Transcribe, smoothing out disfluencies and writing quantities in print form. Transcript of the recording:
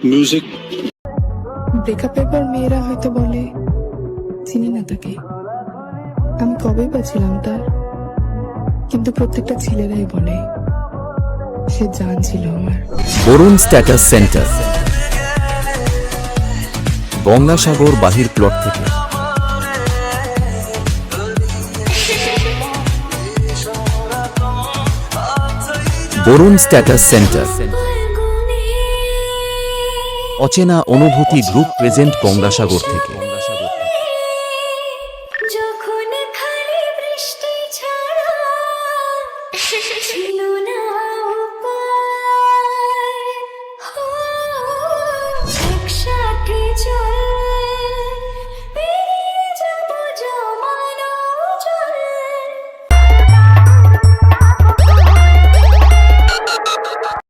Music. ব্রেকআপের পর মেয়েরা হয়তো বলে চিনি না তাকে, আমি কবেই পাচ্ছিলাম তার, কিন্তু প্রত্যেকটা ছেলেরাই বলে সে জান ছিল আমার। বরুণ স্ট্যাটাস সেন্টার, গঙ্গাসাগর বাহির প্লট থেকে। বরুণ স্ট্যাটাস সেন্টার, অচেনা অনুভূতি গ্রুপ প্রেজেন্ট গঙ্গাসাগর থেকে।